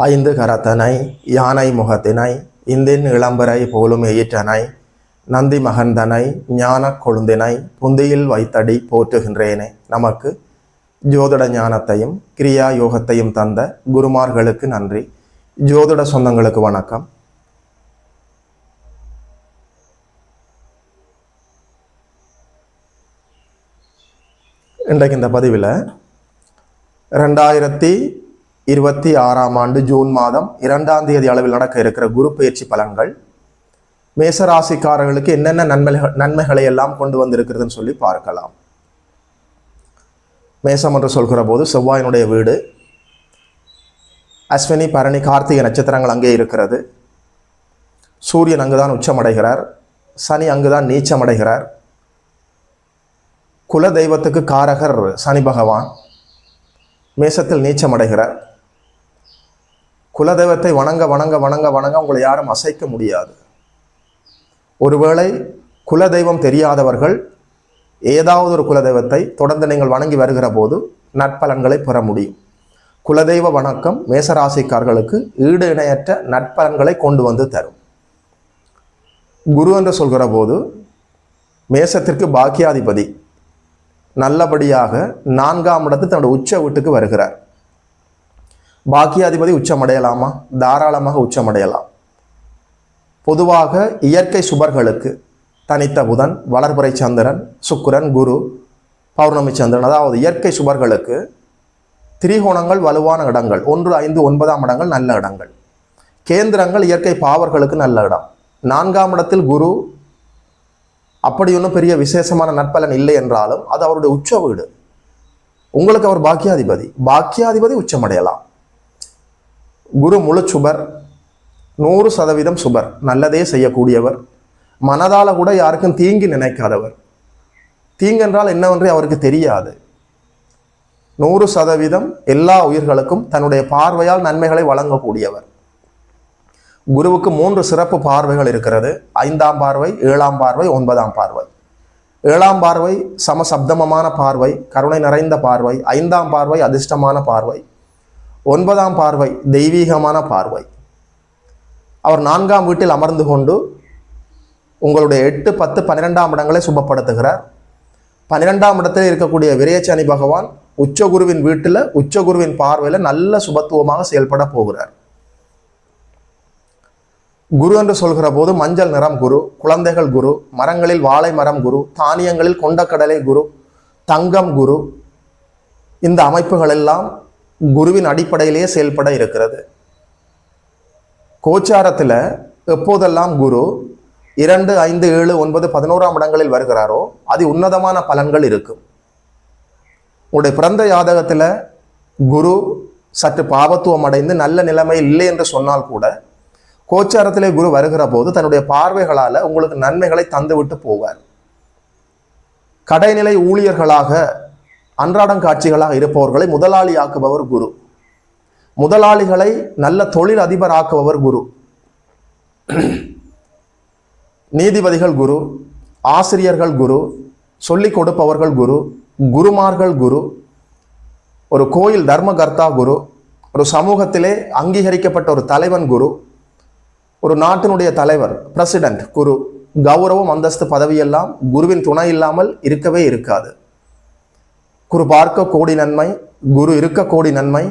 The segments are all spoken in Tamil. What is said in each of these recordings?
ஐந்து கரத்தனை யானை முகத்தினை இந்தின் இளம்பரை போலும் எயிற்றனை நந்தி மகந்தனை ஞான கொழுந்தினை புந்தியில் வைத்தடி போற்றுகின்றேனே. நமக்கு ஜோதிட ஞானத்தையும் கிரியா யோகத்தையும் தந்த குருமார்களுக்கு நன்றி. ஜோதிட சொந்தங்களுக்கு வணக்கம். இன்றைக்கு இந்த பதிவில் 2026ஆம் ஆண்டு ஜூன் மாதம் 2ஆம் தேதி அளவில் நடக்க இருக்கிற குரு பயிற்சி பலன்கள் மேசராசிக்காரர்களுக்கு என்னென்ன நன்மைகளை எல்லாம் கொண்டு வந்திருக்கிறதுன்னு சொல்லி பார்க்கலாம். மேசம் என்று சொல்கிற போது செவ்வாயினுடைய வீடு, அஸ்வினி பரணி கார்த்திகை நட்சத்திரங்கள் அங்கே இருக்கிறது. சூரியன் அங்குதான் உச்சமடைகிறார், சனி அங்குதான் நீச்சமடைகிறார். குல தெய்வத்துக்கு காரகர் சனி பகவான் மேசத்தில் நீச்சமடைகிறார். குலதெய்வத்தை வணங்க வணங்க வணங்க வணங்க உங்களை யாரும் அசைக்க முடியாது. ஒருவேளை குலதெய்வம் தெரியாதவர்கள் ஏதாவது ஒரு குலதெய்வத்தை தொடர்ந்து நீங்கள் வணங்கி வருகிற போது நற்பலன்களை பெற முடியும். குலதெய்வ வணக்கம் மேசராசிக்காரர்களுக்கு ஈடு இணையற்ற நற்பலன்களை கொண்டு வந்து தரும். குரு என்று சொல்கிற போது மேசத்திற்கு பாக்கியாதிபதி நல்லபடியாக 4ஆம் இடத்து தன்னுடைய உச்ச வீட்டுக்கு வருகிறார். பாக்கியாதிபதி உச்சமடையலாமா? தாராளமாக உச்சமடையலாம். பொதுவாக இயற்கை சுபர்களுக்கு தனித்த புதன், வளர்புரை சந்திரன், சுக்கிரன், குரு, பௌர்ணமி சந்திரன், அதாவது இயற்கை சுபர்களுக்கு திரிகோணங்கள் வலுவான இடங்கள், 1, 5, 9ஆம் இடங்கள் நல்ல இடங்கள். கேந்திரங்கள் இயற்கை பாவர்களுக்கு நல்ல இடம். 4ஆம் இடத்தில் குரு அப்படி ஒன்றும் பெரிய விசேஷமான நற்பலன் இல்லை என்றாலும் அது அவருடைய உச்ச வீடு. உங்களுக்கு அவர் பாக்கியாதிபதி உச்சமடையலாம். குரு முழு சுபர், 100% சுபர், நல்லதே செய்யக்கூடியவர், மனதால கூட யாருக்கும் தீங்கி நினைக்காதவர். தீங்கென்றால் என்னவென்றே அவருக்கு தெரியாது. 100% எல்லா உயிர்களுக்கும் தன்னுடைய பார்வையால் நன்மைகளை வழங்கக்கூடியவர். குருவுக்கு 3 சிறப்பு பார்வைகள் இருக்கிறது. 5ஆம் பார்வை, 7ஆம் பார்வை, 9ஆம் பார்வை. 7ஆம் பார்வை சமசப்தமமான பார்வை, கருணை நிறைந்த பார்வை. 5ஆம் பார்வை அதிர்ஷ்டமான பார்வை. 9ஆம் பார்வை தெய்வீகமான பார்வை. அவர் 4ஆம் வீட்டில் அமர்ந்து கொண்டு உங்களுடைய 8, 10, 12ஆம் இடங்களை சுபப்படுத்துகிறார். 12ஆம் இடத்தில் இருக்கக்கூடிய விரயச்சனி பகவான் உச்சகுருவின் வீட்டில் உச்சகுருவின் பார்வையில் நல்ல சுபத்துவமாக செயல்பட போகிறார். குரு என்று சொல்கிற போது மஞ்சள் நிறம் குரு, குழந்தைகள் குரு, மரங்களில் வாழை மரம் குரு, தானியங்களில் கொண்டக்கடலை குரு, தங்கம் குரு. இந்த அமைப்புகள் எல்லாம் குருவின் அடிப்படையிலேயே செயல்பட இருக்கிறது. கோச்சாரத்தில் எப்போதெல்லாம் குரு 2, 5, 7, 9, 11ஆம் இடங்களில் வருகிறாரோ அது உன்னதமான பலன்கள் இருக்கும். உங்களுடைய பிறந்த ஜாதகத்தில் குரு சற்று பாவத்துவம் அடைந்து நல்ல நிலைமை இல்லை என்று சொன்னால் கூட கோச்சாரத்திலே குரு வருகிற போது தன்னுடைய பார்வைகளால் உங்களுக்கு நன்மைகளை தந்துவிட்டு போவார். கடைநிலை ஊழியர்களாக அன்றாடம் காட்சிகளாக இருப்பவர்களை முதலாளி ஆக்குபவர் குரு. முதலாளிகளை நல்ல தொழில் அதிபர் ஆக்குபவர் குரு. நீதிபதிகள் குரு, ஆசிரியர்கள் குரு, சொல்லிக் கொடுப்பவர்கள் குரு, குருமார்கள் குரு, ஒரு கோயில் தர்மகர்த்தா குரு, ஒரு சமூகத்திலே அங்கீகரிக்கப்பட்ட ஒரு தலைவன் குரு, ஒரு நாட்டினுடைய தலைவர் பிரசிடென்ட் குரு. கௌரவம், அந்தஸ்து, பதவியெல்லாம் குருவின் துணை இல்லாமல் இருக்கவே இருக்காது. குரு பார்க்க கோடி நன்மை, குரு இருக்க கோடி நன்மை,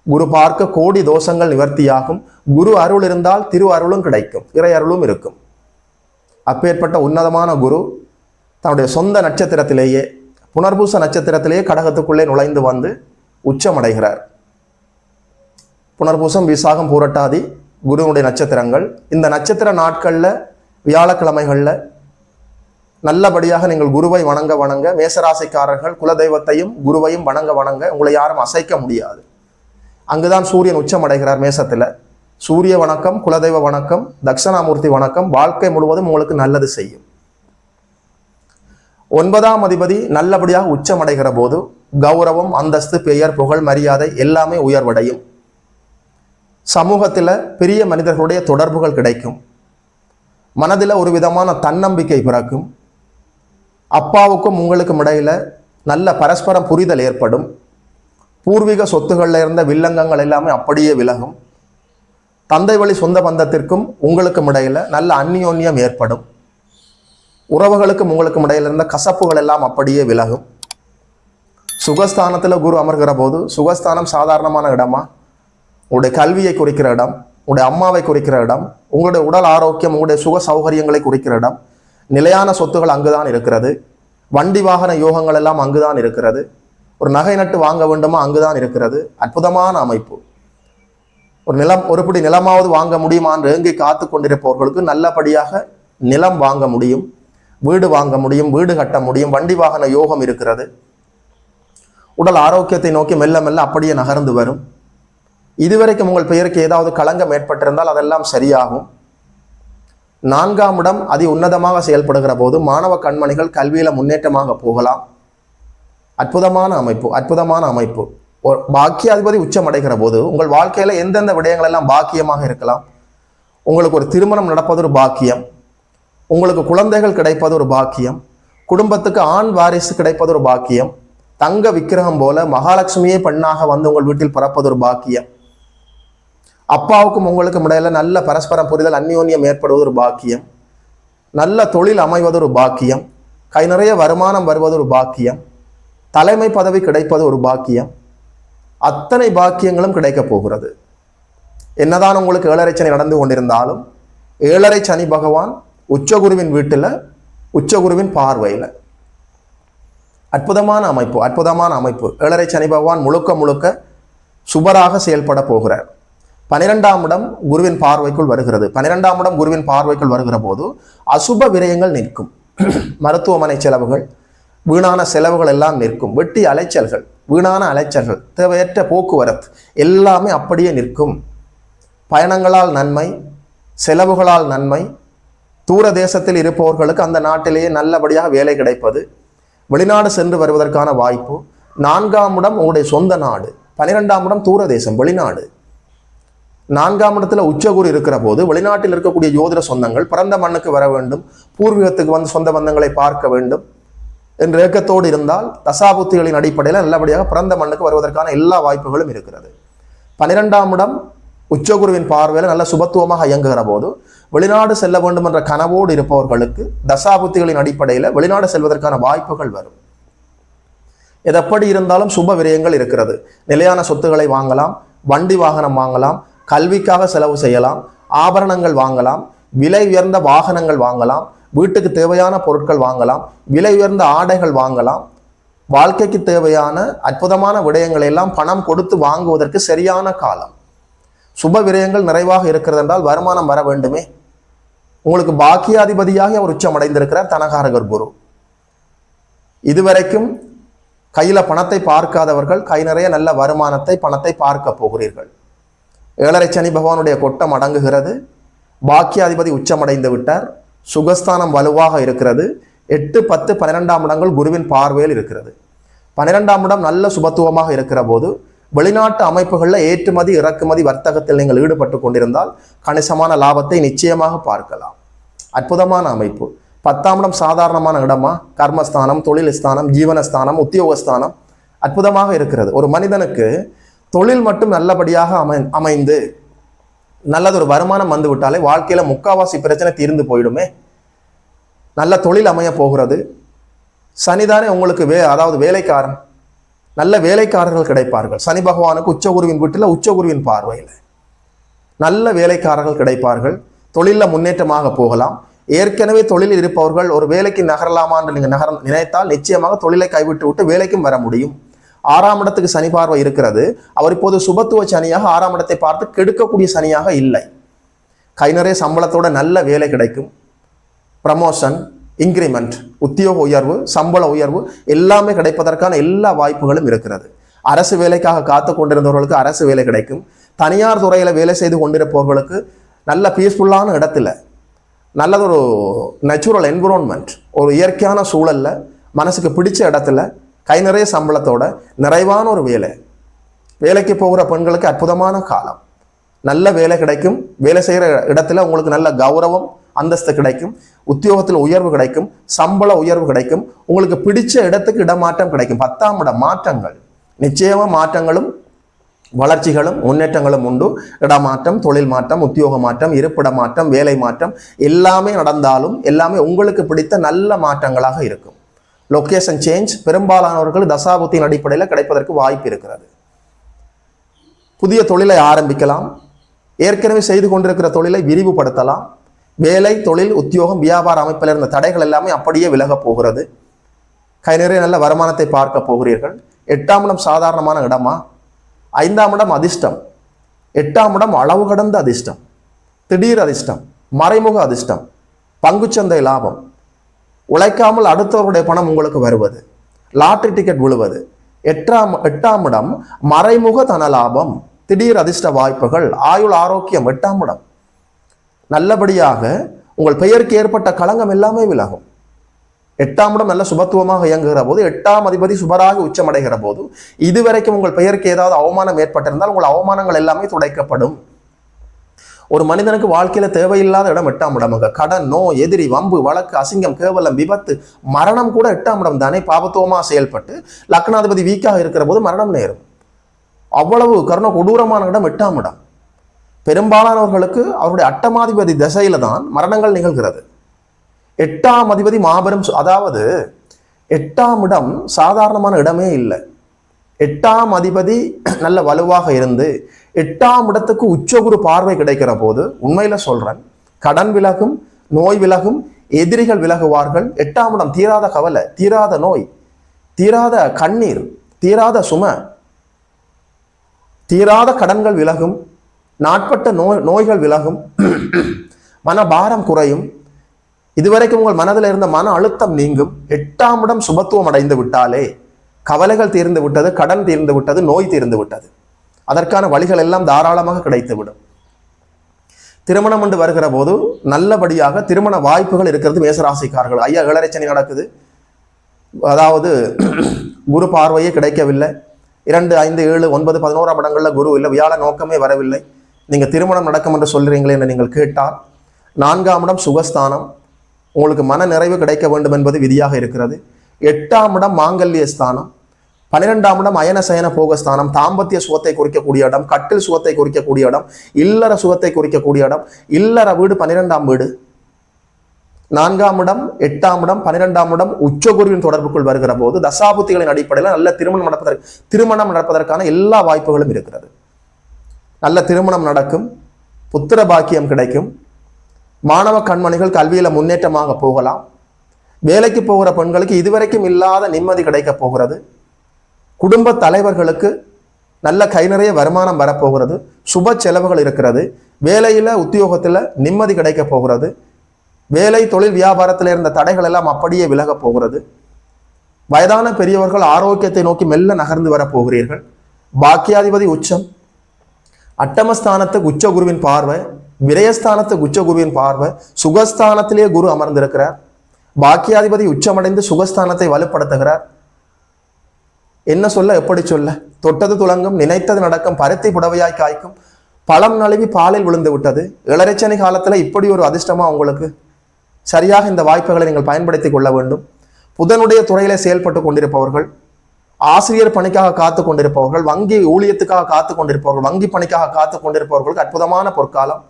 குரு பார்க்க கோடி தோஷங்கள் நிவர்த்தியாகும். குரு அருள் இருந்தால் திரு அருளும் கிடைக்கும், இறை அருளும் இருக்கும். அப்பேற்பட்ட உன்னதமான குரு தன்னுடைய சொந்த நட்சத்திரத்திலேயே, புனர்பூச நட்சத்திரத்திலேயே கடகத்துக்குள்ளே நுழைந்து வந்து உச்சமடைகிறார். புனர்பூசம், விசாகம், பூரட்டாதி குருவுடைய நட்சத்திரங்கள். இந்த நட்சத்திர நாட்களில் வியாழக்கிழமைகளில் நல்லபடியாக நீங்கள் குருவை வணங்க வணங்க மேசராசிக்காரர்கள் குலதெய்வத்தையும் குருவையும் வணங்க வணங்க உங்களை யாரும் அசைக்க முடியாது. அங்குதான் சூரியன் உச்சமடைகிறார் மேசத்தில். சூரிய வணக்கம், குலதெய்வ வணக்கம், தட்சணாமூர்த்தி வணக்கம் வாழ்க்கை முழுவதும் உங்களுக்கு நல்லது செய்யும். 9ஆம் அதிபதி நல்லபடியாக உச்சமடைகிற போது கௌரவம், அந்தஸ்து, பெயர், புகழ், மரியாதை எல்லாமே உயர்வடையும். சமூகத்தில் பெரிய மனிதர்களுடைய தொடர்புகள் கிடைக்கும். மனதில் ஒரு விதமான தன்னம்பிக்கை பிறக்கும். அப்பாவுக்கும் உங்களுக்கும் இடையில நல்ல பரஸ்பரம் புரிதல் ஏற்படும். பூர்வீக சொத்துக்களில் இருந்த வில்லங்கங்கள் எல்லாமே அப்படியே விலகும். தந்தை வழி சொந்த பந்தத்திற்கும் உங்களுக்கும் இடையில நல்ல அந்நியோன்யம் ஏற்படும். உறவுகளுக்கும் உங்களுக்கும் இடையில இருந்த கசப்புகள் எல்லாம் அப்படியே விலகும். சுகஸ்தானத்தில் குரு அமர்கிற போது, சுகஸ்தானம் சாதாரணமான இடமா? உங்களுடைய கல்வியை குறிக்கிற இடம், உங்களுடைய அம்மாவை குறிக்கிற இடம், உங்களுடைய உடல் ஆரோக்கியம், உங்களுடைய சுக சௌகரியங்களை குறிக்கிற இடம். நிலையான சொத்துகள் அங்குதான் இருக்கிறது. வண்டி வாகன யோகங்கள் எல்லாம் அங்குதான் இருக்கிறது. ஒரு நகை நட்டு வாங்க வேண்டுமா? அங்குதான் இருக்கிறது. அற்புதமான அமைப்பு. ஒரு பிடி நிலமாவது வாங்க முடியுமா என்று ஏங்கி காத்து கொண்டிருப்பவர்களுக்கு நல்லபடியாக நிலம் வாங்க முடியும், வீடு வாங்க முடியும், வீடு கட்ட முடியும். வண்டி வாகன யோகம் இருக்கிறது. உடல் ஆரோக்கியத்தை நோக்கி மெல்ல மெல்ல அப்படியே நகர்ந்து வரும். இதுவரைக்கும் உங்கள் பெயருக்கு ஏதாவது களங்கம் ஏற்பட்டிருந்தால் அதெல்லாம் சரியாகும். 4ஆம் இடம் அதி உன்னதமாக செயல்படுகிற போது மாணவ கண்மணிகள் கல்வியில முன்னேற்றமாக போகலாம். அற்புதமான அமைப்பு, அற்புதமான அமைப்பு. பாக்கியாதிபதி உச்சம் அடைகிற போது உங்கள் வாழ்க்கையில எந்தெந்த விடயங்கள் எல்லாம் பாக்கியமாக இருக்கலாம். உங்களுக்கு ஒரு திருமணம் நடப்பது ஒரு பாக்கியம், உங்களுக்கு குழந்தைகள் கிடைப்பது ஒரு பாக்கியம், குடும்பத்துக்கு ஆண் வாரிசு கிடைப்பது ஒரு பாக்கியம், தங்க விக்கிரகம் போல மகாலட்சுமியே பெண்ணாக வந்து உங்கள் வீட்டில் பிறப்பது ஒரு பாக்கியம், அப்பாவுக்கும் உங்களுக்கும் இடையில நல்ல பரஸ்பரம் புரிதல் அந்யோன்யம் ஏற்படுவது ஒரு பாக்கியம், நல்ல தொழில் அமைவது ஒரு பாக்கியம், கை நிறைய வருமானம் வருவது ஒரு பாக்கியம், தலைமை பதவி கிடைப்பது ஒரு பாக்கியம். அத்தனை பாக்கியங்களும் கிடைக்கப் போகிறது. என்னதான் உங்களுக்கு 7.5 சனி நடந்து கொண்டிருந்தாலும் 7.5 சனி பகவான் உச்சகுருவின் வீட்டில், உச்சகுருவின் பார்வையில். அற்புதமான அமைப்பு, அற்புதமான அமைப்பு. 7.5 சனி பகவான் முழுக்க முழுக்க சுபராக செயல்பட போகிறார். 12ஆம் இடம் குருவின் பார்வைக்குள் வருகிறது. 12ஆம் இடம் குருவின் பார்வைக்குள் வருகிற போது அசுப விரயங்கள் நிற்கும். மருத்துவமனை செலவுகள், வீணான செலவுகள் எல்லாம் நிற்கும். வெட்டி அலைச்சல்கள், வீணான அலைச்சல்கள், தேவையற்ற போக்குவரத்து எல்லாமே அப்படியே நிற்கும். பயணங்களால் நன்மை, செலவுகளால் நன்மை. தூர தேசத்தில் இருப்பவர்களுக்கு அந்த நாட்டிலேயே நல்லபடியாக வேலை கிடைப்பது, வெளிநாடு சென்று வருவதற்கான வாய்ப்பு. 4ஆம் இடம் உங்களுடைய சொந்த நாடு, 12ஆம் இடம் தூர தேசம், வெளிநாடு. 4ஆம் இடத்துல உச்சகுரு இருக்கிற போது வெளிநாட்டில் இருக்கக்கூடிய ஜோதிட சொந்தங்கள் பிறந்த மண்ணுக்கு வர வேண்டும், பூர்வீகத்துக்கு வந்து சொந்த பந்தங்களை பார்க்க வேண்டும் என்ற ஏக்கத்தோடு இருந்தால் தசாபுத்திகளின் அடிப்படையில் நல்லபடியாக பிறந்த மண்ணுக்கு வருவதற்கான எல்லா வாய்ப்புகளும் இருக்கிறது. 12ஆம் இடம் உச்சகுருவின் பார்வையில் நல்ல சுபத்துவமாக இயங்குகிற போது வெளிநாடு செல்ல வேண்டும் என்ற கனவோடு இருப்பவர்களுக்கு தசாபுத்திகளின் அடிப்படையில் வெளிநாடு செல்வதற்கான வாய்ப்புகள் வரும். எதப்படி இருந்தாலும் சுப விரயங்கள் இருக்கிறது. நிலையான சொத்துக்களை வாங்கலாம், வண்டி வாகனம் வாங்கலாம், கல்விக்காக செலவு செய்யலாம், ஆபரணங்கள் வாங்கலாம், விலை உயர்ந்த வாகனங்கள் வாங்கலாம், வீட்டுக்கு தேவையான பொருட்கள் வாங்கலாம், விலை உயர்ந்த ஆடைகள் வாங்கலாம். வாழ்க்கைக்கு தேவையான அற்புதமான விடயங்களை எல்லாம் பணம் கொடுத்து வாங்குவதற்கு சரியான காலம். சுப விரயங்கள் நிறைவாக இருக்கிறது என்றால் வருமானம் வர வேண்டுமே. உங்களுக்கு பாக்கியாதிபதியாக அவர் உச்சம் அடைந்திருக்கிறார் தனகாரகர் குரு. இதுவரைக்கும் கையில பணத்தை பார்க்காதவர்கள் கை நிறைய நல்ல வருமானத்தை, பணத்தை பார்க்க போகிறீர்கள். 7.5 சனி பகவானுடைய கொட்டம் அடங்குகிறது. பாக்கியாதிபதி உச்சமடைந்து விட்டார். சுகஸ்தானம் வலுவாக இருக்கிறது. 8, 10, 12ஆம் இடங்கள் குருவின் பார்வையில் இருக்கிறது. 12ஆம் இடம் நல்ல சுபத்துவமாக இருக்கிற போது வெளிநாட்டு அமைப்புகளில் ஏற்றுமதி இறக்குமதி வர்த்தகத்தில் நீங்கள் ஈடுபட்டு கொண்டிருந்தால் கணிசமான லாபத்தை நிச்சயமாக பார்க்கலாம். அற்புதமான அமைப்பு. 10ஆம் இடம் சாதாரணமான இடமா? கர்மஸ்தானம், தொழில் ஸ்தானம், ஜீவனஸ்தானம், உத்தியோகஸ்தானம் அற்புதமாக இருக்கிறது. ஒரு மனிதனுக்கு தொழில் மட்டும் நல்லபடியாக அமைந்து நல்லதொரு வருமானம் வந்து விட்டாலே வாழ்க்கையில முக்காவாசி பிரச்சனை தீர்ந்து போயிடுமே. நல்ல தொழில் அமைய போகிறது. சனிதானே உங்களுக்கு அதாவது வேலைக்காரன், நல்ல வேலைக்காரர்கள் கிடைப்பார்கள். சனி பகவானுக்கு உச்சகுருவின் வீட்டில், உச்சகுருவின் பார்வையில் நல்ல வேலைக்காரர்கள் கிடைப்பார்கள். தொழிலில் முன்னேற்றமாக போகலாம். ஏற்கனவே தொழிலில் இருப்பவர்கள் ஒரு வேலைக்கு நகரலாமா என்று நீங்கள் நினைத்தால் நிச்சயமாக தொழிலை கைவிட்டு விட்டு வேலைக்கும் வர முடியும். 6ஆம் இடத்துக்கு சனி பார்வை இருக்கிறது. அவர் இப்போது சுபத்துவ சனியாக 6ஆம் இடத்தை பார்த்து கெடுக்கக்கூடிய சனியாக இல்லை. கை நிறைய சம்பளத்தோட நல்ல வேலை கிடைக்கும். ப்ரமோஷன், இன்க்ரிமெண்ட், உத்தியோக உயர்வு, சம்பள உயர்வு எல்லாமே கிடைப்பதற்கான எல்லா வாய்ப்புகளும் இருக்கிறது. அரசு வேலைக்காக காத்து கொண்டிருந்தவர்களுக்கு அரசு வேலை கிடைக்கும். தனியார் துறையில வேலை செய்து கொண்டிருப்பவர்களுக்கு நல்ல பீஸ்ஃபுல்லான இடத்துல, நல்லதொரு நேச்சுரல் என்விரான்மெண்ட், ஒரு இயற்கையான சூழல்ல, மனசுக்கு பிடிச்ச இடத்துல, கை நிறைய சம்பளத்தோட நிறைவான ஒரு வேலை. வேலைக்கு போகிற பெண்களுக்கு அற்புதமான காலம். நல்ல வேலை கிடைக்கும். வேலை செய்கிற இடத்துல உங்களுக்கு நல்ல கௌரவம், அந்தஸ்து கிடைக்கும். உத்தியோகத்தில் உயர்வு கிடைக்கும். சம்பள உயர்வு கிடைக்கும். உங்களுக்கு பிடிச்ச இடத்துக்கு இடமாற்றம் கிடைக்கும். 10ஆம் இட மாற்றங்கள், நிச்சயமா மாற்றங்களும் வளர்ச்சிகளும் முன்னேற்றங்களும் உண்டு. இடமாற்றம், தொழில் மாற்றம், உத்தியோக மாற்றம், இருப்பிட மாற்றம், வேலை மாற்றம் எல்லாமே நடந்தாலும் எல்லாமே உங்களுக்கு பிடித்த நல்ல மாற்றங்களாக இருக்கும். லொக்கேஷன் சேஞ்ச் பெரும்பாலானவர்கள் தசாபுத்தியின் அடிப்படையில் கிடைப்பதற்கு வாய்ப்பு இருக்கிறது. புதிய தொழிலை ஆரம்பிக்கலாம். ஏற்கனவே செய்து கொண்டிருக்கிற தொழிலை விரிவுபடுத்தலாம். வேலை, தொழில், உத்தியோகம், வியாபார அமைப்பில் இருந்த தடைகள் எல்லாமே அப்படியே விலகப் போகிறது. கை நிறைய நல்ல வருமானத்தை பார்க்க போகிறீர்கள். 8ஆம் இடம் சாதாரணமான இடமா? 5ஆம் இடம் அதிர்ஷ்டம். 8ஆம் இடம் அளவு கடந்த அதிர்ஷ்டம், திடீர் அதிர்ஷ்டம், மறைமுக அதிர்ஷ்டம், பங்குச்சந்தை லாபம், உழைக்காமல் அடுத்தவருடைய பணம் உங்களுக்கு வருவது, லாட்டரி டிக்கெட் விழுவது. 8ஆம் இடம் மறைமுக தன லாபம், திடீர் அதிர்ஷ்ட வாய்ப்புகள், ஆயுள் ஆரோக்கியம். 8ஆம் இடம் நல்லபடியாக உங்கள் பெயருக்கு ஏற்பட்ட களங்கம் எல்லாமே விலகும். 8ஆம் இடம் நல்ல சுபத்துவமாக இயங்குகிற போது, 8ஆம் அதிபதி சுபராக உச்சமடைகிற போது, இதுவரைக்கும் உங்கள் பெயருக்கு ஏதாவது அவமானம் ஏற்பட்டிருந்தால் உங்கள் அவமானங்கள் எல்லாமே துடைக்கப்படும். ஒரு மனிதனுக்கு வாழ்க்கையில தேவையில்லாத இடம் 8ஆம் இடமாக. கடன், நோய், எதிரி, வம்பு, வழக்கு, அசிங்கம், கேவலம், விபத்து, மரணம் கூட 8ஆம் இடம் தானே. பாபத்துவமாக செயல்பட்டு லக்னாதிபதி வீக்காக இருக்கிற போது மரணம் நேரும். அவ்வளவு கருண கொடூரமான இடம் 8ஆம் இடம். பெரும்பாலானவர்களுக்கு அவருடைய அட்டமாதிபதி திசையில தான் மரணங்கள் நிகழ்கிறது. 8ஆம் அதிபதி மாபெரும், அதாவது 8ஆம் இடம் சாதாரணமான இடமே இல்லை. 8ஆம் அதிபதி நல்ல வலுவாக இருந்து 8ஆம் இடத்துக்கு உச்சகுரு பார்வை கிடைக்கிற போது, உண்மையில சொல்றேன், கடன் விலகும், நோய் விலகும், எதிரிகள் விலகுவார்கள். 8ஆம் இடம் தீராத கவலை, தீராத நோய், தீராத கண்ணீர், தீராத சுமை, தீராத கடன்கள் விலகும், நாட்பட்ட நோய்கள் விலகும், மனபாரம் குறையும். இதுவரைக்கும் உங்கள் மனதில் இருந்த மன அழுத்தம் நீங்கும். 8ஆம் இடம் சுபத்துவம் அடைந்து விட்டாலே கவலைகள் தீர்ந்து விட்டது, கடன் தீர்ந்து விட்டது, நோய் தீர்ந்து விட்டது. அதற்கான வழிகள் எல்லாம் தாராளமாக கிடைத்துவிடும். திருமணம் என்று வருகிற போது நல்லபடியாக திருமண வாய்ப்புகள் இருக்கிறது மேசராசிக்காரர்கள். ஐயா, ஏழரை நடக்குது, அதாவது குரு பார்வையே கிடைக்கவில்லை. 2, 5, 7, 9, 11ஆம் இடங்கள்ல குரு இல்லை, வியாழ நோக்கமே வரவில்லை. நீங்க திருமணம் நடக்கும் என்று சொல்றீங்களே என்று நீங்கள் கேட்டால், 4ஆம் இடம் சுகஸ்தானம், உங்களுக்கு மன நிறைவு கிடைக்க வேண்டும் என்பது விதியாக இருக்கிறது. 8ஆம் இடம் மாங்கல்ய ஸ்தானம், 12ஆம் இடம் அயன சயன போகஸ்தானம், தாம்பத்திய சுகத்தை குறிக்கக்கூடிய இடம், கட்டில் சுகத்தை குறிக்கக்கூடிய இடம், இல்லற சுகத்தை குறிக்கக்கூடிய இடம், இல்லற வீடு 12ஆம் வீடு. 4ஆம் இடம், 8ஆம் இடம், 12ஆம் இடம் உச்சகுருவின் தொடர்புக்குள் வருகிற போது தசாபுத்திகளின் அடிப்படையில் நல்ல திருமணம் நடப்பதற்கான எல்லா வாய்ப்புகளும் இருக்கிறது. நல்ல திருமணம் நடக்கும், புத்திர பாக்கியம் கிடைக்கும், மாணவ கண்மணிகள் கல்வியில முன்னேற்றமாக போகலாம். வேலைக்கு போகிற பெண்களுக்கு இதுவரைக்கும் இல்லாத நிம்மதி கிடைக்க போகிறது. குடும்ப தலைவர்களுக்கு நல்ல கை நிறைய வருமானம் வரப்போகிறது. சுப செலவுகள் இருக்கிறது. வேலையில உத்தியோகத்துல நிம்மதி கிடைக்க போகிறது. வேலை, தொழில், வியாபாரத்தில் இருந்த தடைகள் எல்லாம் அப்படியே விலக போகிறது. வயதான பெரியவர்கள் ஆரோக்கியத்தை நோக்கி மெல்ல நகர்ந்து வர போகிறீர்கள். பாக்கியாதிபதி உச்சம், அட்டமஸ்தானத்துக்கு உச்ச குருவின் பார்வை, விரயஸ்தானத்துக்கு உச்ச குருவின் பார்வை, சுகஸ்தானத்திலேயே குரு அமர்ந்திருக்கிறார். பாக்கியாதிபதி உச்சமடைந்து சுகஸ்தானத்தை வலுப்படுத்துகிறார். என்ன சொல்ல, எப்படி சொல்ல? தொட்டது துலங்கும், நினைத்தது நடக்கும், பருத்தி புடவையாய் காய்க்கும், பழம் நழுவி பாலில் விழுந்து விட்டது. இளரைச்சனி காலத்துல இப்படி ஒரு அதிர்ஷ்டமா உங்களுக்கு? சரியாக இந்த வாய்ப்புகளை நீங்கள் பயன்படுத்திக் கொள்ள வேண்டும். புதனுடைய துறையில செயல்பட்டு கொண்டிருப்பவர்கள், ஆசிரியர் பணிக்காக காத்து கொண்டிருப்பவர்கள், வங்கி ஊழியத்துக்காக காத்து கொண்டிருப்பவர்கள், வங்கி பணிக்காக காத்து கொண்டிருப்பவர்களுக்கு அற்புதமான பொற்காலம்.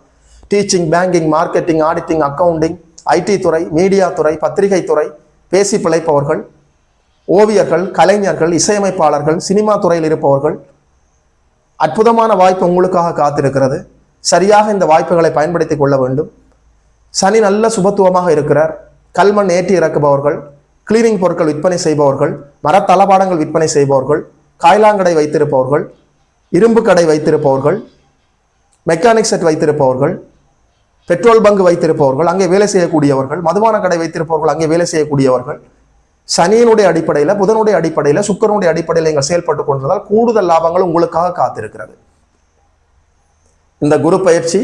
Teaching, banking, marketing, auditing, accounting, IT துறை, மீடியா துறை, பத்திரிகை துறை, பேசி பிழைப்பவர்கள், ஓவியர்கள், கலைஞர்கள், இசையமைப்பாளர்கள், சினிமா துறையில் இருப்பவர்கள், அற்புதமான வாய்ப்பு உங்களுக்காக காத்திருக்கிறது. சரியாக இந்த வாய்ப்புகளை பயன்படுத்திக் கொள்ள வேண்டும். சனி நல்ல சுபத்துவமாக இருக்கிறார். கல்மண் ஏற்றி இறக்குபவர்கள், கிளீனிங் பொருட்கள் விற்பனை செய்பவர்கள், மரத்தளபாடங்கள் விற்பனை செய்பவர்கள், காய்லாங்கடை வைத்திருப்பவர்கள், இரும்பு கடை வைத்திருப்பவர்கள், மெக்கானிக் செட் வைத்திருப்பவர்கள், பெட்ரோல் பங்கு வைத்திருப்பவர்கள், அங்கே வேலை செய்யக்கூடியவர்கள், மதுபான கடை வைத்திருப்பவர்கள், அங்கே வேலை செய்யக்கூடியவர்கள், சனியினுடைய அடிப்படையில், புதனுடைய அடிப்படையில், சுக்கிரனுடைய அடிப்படையில் நீங்கள் செயல்பட்டு கொண்டிருந்தால் கூடுதல் லாபங்கள் உங்களுக்காக காத்திருக்கிறது. இந்த குரு பயிற்சி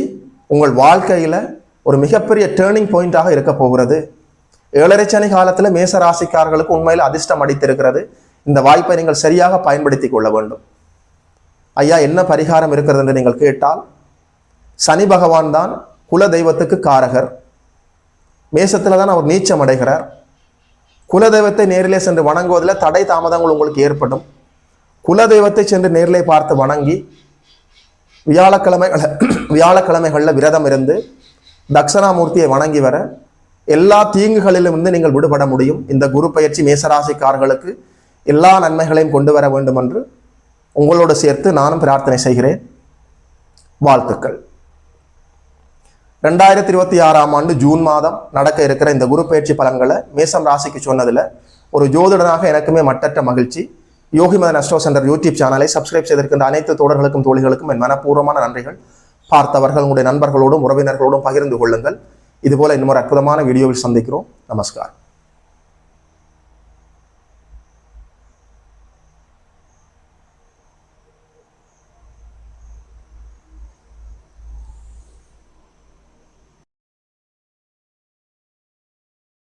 உங்கள் வாழ்க்கையில ஒரு மிகப்பெரிய டேர்னிங் பாயிண்டாக இருக்க போகிறது. ஏழரை சனி காலத்துல மேச ராசிக்காரர்களுக்கு உண்மையில் அதிர்ஷ்டம் அடித்திருக்கிறது. இந்த வாய்ப்பை நீங்கள் சரியாக பயன்படுத்திக் கொள்ள வேண்டும். ஐயா, என்ன பரிகாரம் இருக்கிறது என்று நீங்கள் கேட்டால், சனி பகவான் தான் குல தெய்வத்துக்கு காரகர். மேசத்துல தான் அவர் நீச்சம் அடைகிறார். குலதெய்வத்தை நேரிலே சென்று வணங்குவதில் தடை தாமதங்கள் உங்களுக்கு ஏற்படும். குலதெய்வத்தை சென்று நேரிலே பார்த்து வணங்கி வியாழக்கிழமைகளில் விரதம் இருந்து தட்சணாமூர்த்தியை வணங்கி வர எல்லா தீங்குகளிலிருந்து நீங்கள் விடுபட முடியும். இந்த குரு பயிற்சி மேசராசிக்காரர்களுக்கு எல்லா நன்மைகளையும் கொண்டு வர வேண்டும் என்று உங்களோடு சேர்த்து நானும் பிரார்த்தனை செய்கிறேன். வாழ்த்துக்கள். 2026 ஜூன் மாதம் நடக்க இருக்கிற இந்த குரு பயிற்சி பலன்களை மேசம் ராசிக்கு சொன்னதில் ஒரு ஜோதிடனாக எனக்குமே மட்டற்ற மகிழ்ச்சி. யோகிமதன் அஸ்ட்ரோ சென்டர் யூடியூப் சேனலை சப்ஸ்கிரைப் செய்திருக்கின்ற அனைத்து தோழர்களுக்கும் தோழிகளுக்கும் என் மனப்பூர்வமான நன்றிகள். பார்த்தவர்கள் உங்களுடைய நண்பர்களோடும் உறவினர்களோடும் பகிர்ந்து கொள்ளுங்கள். இதுபோல இன்னொரு அற்புதமான வீடியோவில் சந்திக்கிறோம். நமஸ்காரம்.